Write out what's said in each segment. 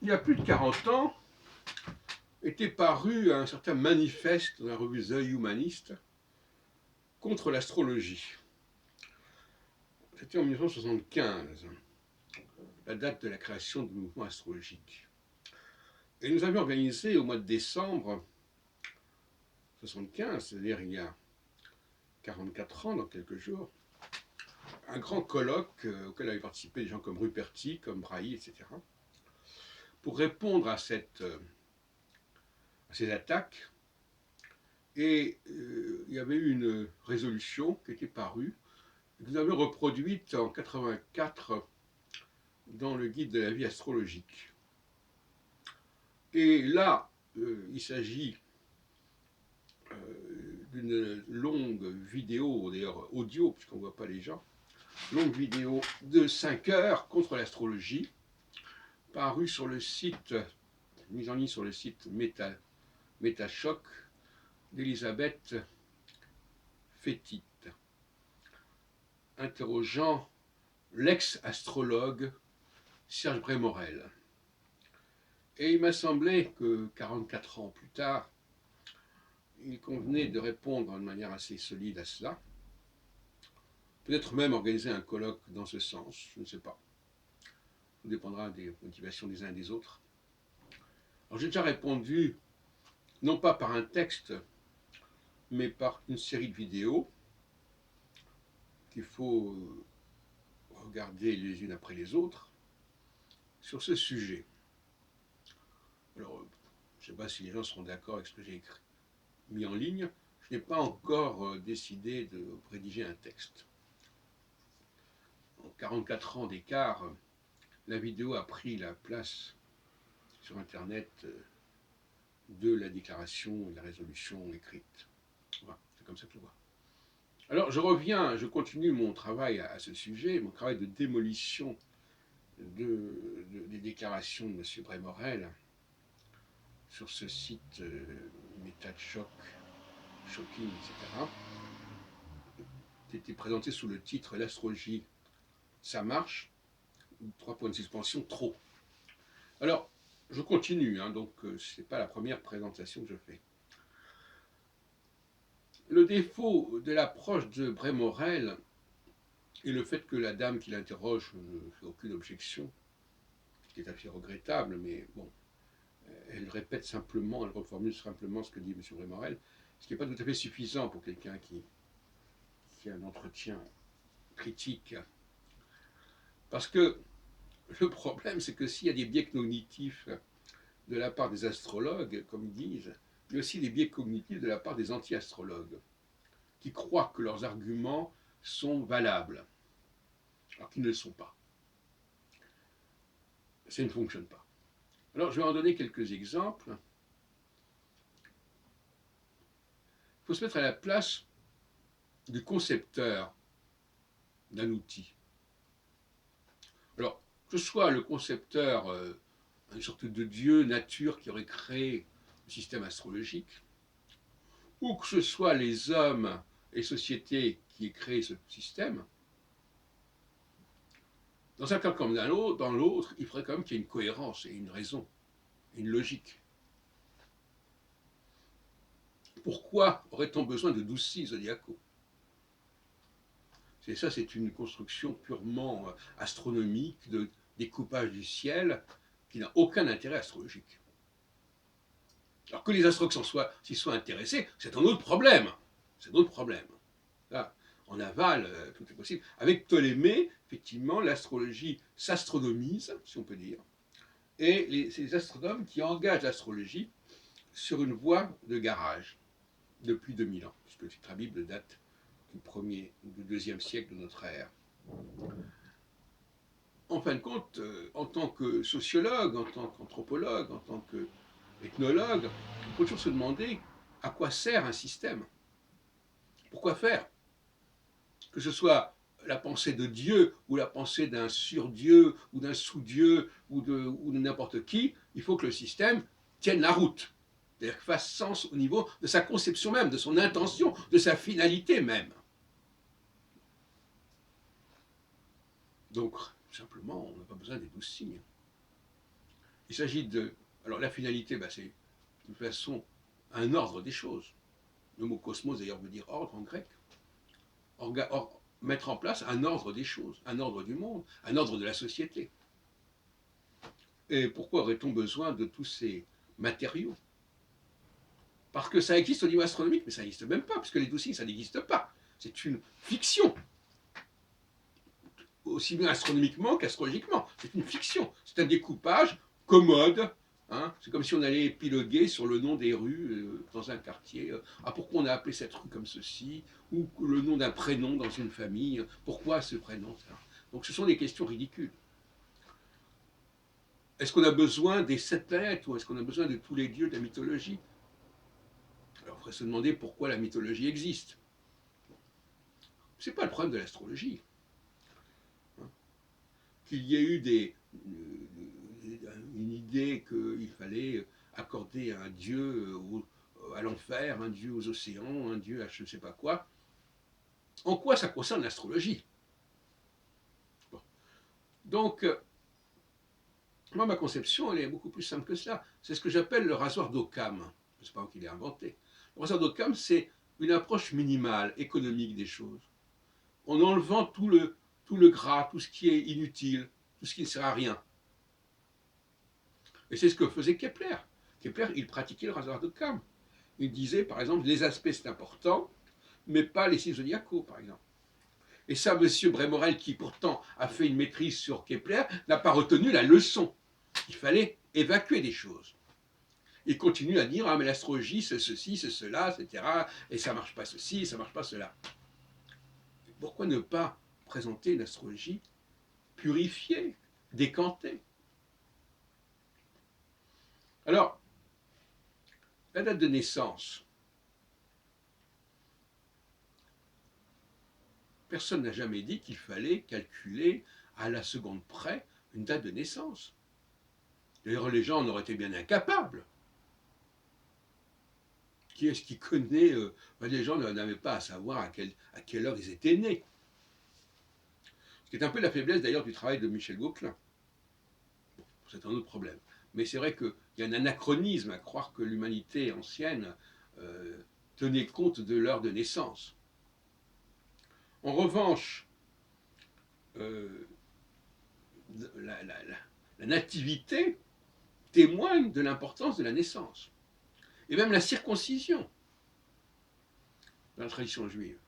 il y a plus de 40 ans, était paru un certain manifeste dans la revue The Humanist contre l'astrologie. C'était en 1975, la date de la création du mouvement astrologique. Et nous avions organisé au mois de décembre 1975, c'est-à-dire il y a 44 ans, dans quelques jours, un grand colloque auquel avaient participé des gens comme Ruperti, comme Brahi, etc., pour répondre à ces attaques. Et il y avait eu une résolution qui était parue, que nous avions reproduite en 84 dans le guide de la vie astrologique. Et là, il s'agit d'une longue vidéo, d'ailleurs audio, puisqu'on ne voit pas les gens, longue vidéo de 5 heures contre l'astrologie, parue sur le site, mise en ligne sur le site Métachoc d'Elisabeth Fétit, interrogeant l'ex-astrologue Serge Brémorel. Et il m'a semblé que 44 ans plus tard, il convenait de répondre de manière assez solide à cela. Peut-être même organiser un colloque dans ce sens, je ne sais pas. Tout dépendra des motivations des uns et des autres. Alors j'ai déjà répondu, non pas par un texte, mais par une série de vidéos qu'il faut regarder les unes après les autres sur ce sujet. Alors, je ne sais pas si les gens seront d'accord avec ce que j'ai mis en ligne. Je n'ai pas encore décidé de rédiger un texte. En 44 ans d'écart, la vidéo a pris la place sur Internet de la déclaration et de la résolution écrite. Voilà, c'est comme ça que je le vois. Alors, je continue mon travail à ce sujet, mon travail de démolition des déclarations de M. Brémorel sur ce site Métachoc, Shocking, etc., qui était présenté sous le titre L'astrologie, ça marche, 3 points de suspension, trop. Alors, je continue, donc ce n'est pas la première présentation que je fais. Le défaut de l'approche de Brémorel et le fait que la dame qui l'interroge ne fait aucune objection, ce qui est assez regrettable, mais bon, elle répète simplement, elle reformule simplement ce que dit M. Brémorel, ce qui n'est pas tout à fait suffisant pour quelqu'un qui a un entretien critique. Parce que le problème, c'est que s'il y a des biais cognitifs de la part des astrologues, comme ils disent, il y a aussi des biais cognitifs de la part des anti-astrologues, qui croient que leurs arguments sont valables, alors qu'ils ne le sont pas. Ça ne fonctionne pas. Alors, je vais en donner quelques exemples. Il faut se mettre à la place du concepteur d'un outil. Alors, que ce soit le concepteur, une sorte de dieu, nature, qui aurait créé le système astrologique, ou que ce soit les hommes et sociétés qui aient créé ce système, dans un cas comme dans l'autre, il faudrait quand même qu'il y ait une cohérence et une raison, une logique. Pourquoi aurait-on besoin de 12 signes zodiacaux? Ça, c'est une construction purement astronomique, de découpage du ciel, qui n'a aucun intérêt astrologique. Alors que les astrologues s'y soient intéressés, c'est un autre problème. C'est un autre problème. Là, en aval, tout est possible. Avec Ptolémée, effectivement, l'astrologie s'astronomise, si on peut dire, et c'est les astronomes qui engagent l'astrologie sur une voie de garage depuis 2000 ans, puisque le Titre Bible date du 2e siècle de notre ère. En fin de compte, en tant que sociologue, en tant qu'anthropologue, en tant qu'ethnologue, il faut toujours se demander à quoi sert un système. Pourquoi faire? Que ce soit la pensée de Dieu ou la pensée d'un surdieu ou d'un sous-dieu ou de n'importe qui, il faut que le système tienne la route. C'est-à-dire qu'il fasse sens au niveau de sa conception même, de son intention, de sa finalité même. Donc, simplement, on n'a pas besoin des 12 signes. Il s'agit de... Alors la finalité, c'est de toute façon un ordre des choses. Le mot cosmos d'ailleurs veut dire ordre en grec. Mettre en place un ordre des choses, un ordre du monde, un ordre de la société. Et pourquoi aurait-on besoin de tous ces matériaux? Parce que ça existe au niveau astronomique, mais ça n'existe même pas, puisque les 12 signes, ça n'existe pas. C'est une fiction, aussi bien astronomiquement qu'astrologiquement. C'est une fiction. C'est un découpage commode. Hein. C'est comme si on allait épiloguer sur le nom des rues dans un quartier. Ah, pourquoi on a appelé cette rue comme ceci? Ou le nom d'un prénom dans une famille. Pourquoi ce prénom? Donc ce sont des questions ridicules. Est-ce qu'on a besoin des 7 planètes ou est-ce qu'on a besoin de tous les dieux de la mythologie? Alors il faudrait se demander pourquoi la mythologie existe. Ce n'est pas le problème de l'astrologie. Hein. Qu'il y ait eu une idée qu'il fallait accorder un dieu à l'enfer, un dieu aux océans, un dieu à je ne sais pas quoi. En quoi ça concerne l'astrologie? Bon. Donc, moi, ma conception, elle est beaucoup plus simple que cela. C'est ce que j'appelle le rasoir d'Occam. Je ne sais pas qui l'a inventé. Le rasoir d'Occam, c'est une approche minimale, économique des choses. En enlevant tout le gras, tout ce qui est inutile, tout ce qui ne sert à rien. Et c'est ce que faisait Kepler. Kepler, il pratiquait le rasoir d'Occam. Il disait, par exemple, les aspects c'est important, mais pas les signes zodiacaux, par exemple. Et ça, M. Brémorel, qui pourtant a fait une maîtrise sur Kepler, n'a pas retenu la leçon. Il fallait évacuer des choses. Il continue à dire, ah mais l'astrologie c'est ceci, c'est cela, etc. Et ça ne marche pas ceci, ça ne marche pas cela. Pourquoi ne pas présenter une astrologie purifiée, décantée? Alors, la date de naissance. Personne n'a jamais dit qu'il fallait calculer à la seconde près une date de naissance. D'ailleurs, les gens en auraient été bien incapables. Qui est-ce qui connaît les gens n'avaient pas à savoir à quelle heure ils étaient nés. Ce qui est un peu la faiblesse d'ailleurs du travail de Michel Gauquelin. Bon, c'est un autre problème. Mais c'est vrai qu'il y a un anachronisme à croire que l'humanité ancienne tenait compte de l'heure de naissance. En revanche, la nativité témoigne de l'importance de la naissance. Et même la circoncision dans la tradition juive.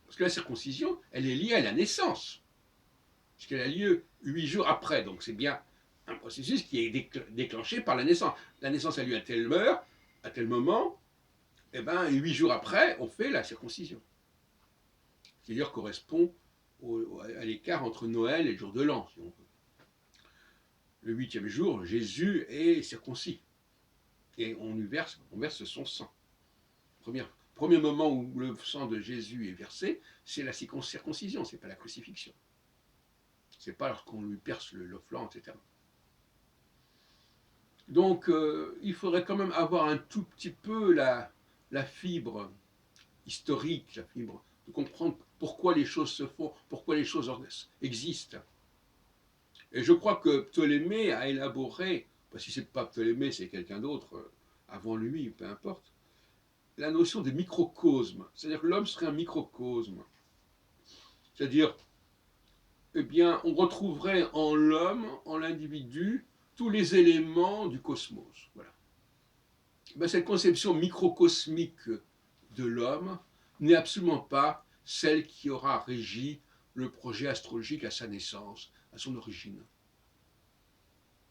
Parce que la circoncision, elle est liée à la naissance. Puisqu'elle a lieu 8 jours après. Donc c'est bien un processus qui est déclenché par la naissance. La naissance a lieu à telle heure, à tel moment, et bien 8 jours après, on fait la circoncision. Qui d'ailleurs correspond à l'écart entre Noël et le jour de l'an, si on veut. Le 8e jour, Jésus est circoncis. Et on verse son sang. Premier moment où le sang de Jésus est versé, c'est la circoncision, c'est pas la crucifixion. C'est pas lorsqu'on lui perce le flanc, etc. Donc, il faudrait quand même avoir un tout petit peu la fibre historique, la fibre de comprendre pourquoi les choses se font, pourquoi les choses existent. Et je crois que Ptolémée a élaboré, parce que si c'est pas Ptolémée, c'est quelqu'un d'autre avant lui, peu importe, la notion de microcosme. C'est-à-dire que l'homme serait un microcosme. C'est-à-dire, eh bien, on retrouverait en l'homme, en l'individu, tous les éléments du cosmos. Voilà. Ben, cette conception microcosmique de l'homme n'est absolument pas celle qui aura régi le projet astrologique à sa naissance, à son origine.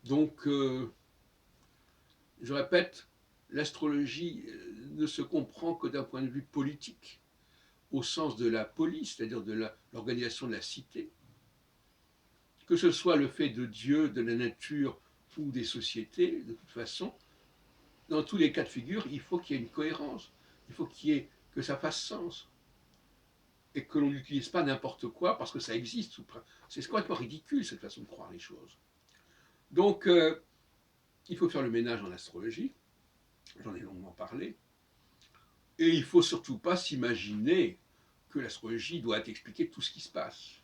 Donc, je répète, l'astrologie ne se comprend que d'un point de vue politique, au sens de la police, c'est-à-dire de l'organisation de la cité, que ce soit le fait de Dieu, de la nature ou des sociétés, de toute façon, dans tous les cas de figure, il faut qu'il y ait une cohérence, il faut que ça fasse sens, et que l'on n'utilise pas n'importe quoi parce que ça existe. C'est complètement ridicule cette façon de croire les choses. Donc, il faut faire le ménage en astrologie, j'en ai longuement parlé, et il ne faut surtout pas s'imaginer que l'astrologie doit expliquer tout ce qui se passe.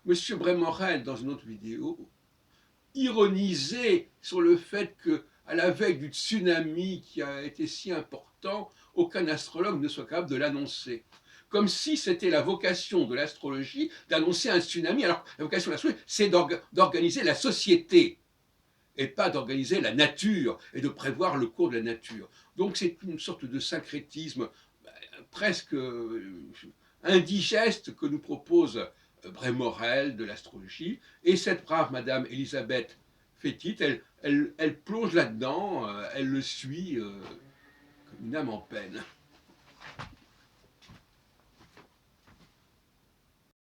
Monsieur Brémorel, dans une autre vidéo, ironiser sur le fait qu'à la veille du tsunami qui a été si important, aucun astrologue ne soit capable de l'annoncer. Comme si c'était la vocation de l'astrologie d'annoncer un tsunami, alors la vocation de l'astrologie, c'est d'organiser la société et pas d'organiser la nature et de prévoir le cours de la nature. Donc c'est une sorte de syncrétisme presque indigeste que nous propose Brémorel de l'astrologie. Et cette brave Madame Elisabeth Fétit, elle plonge là-dedans, elle le suit comme une âme en peine.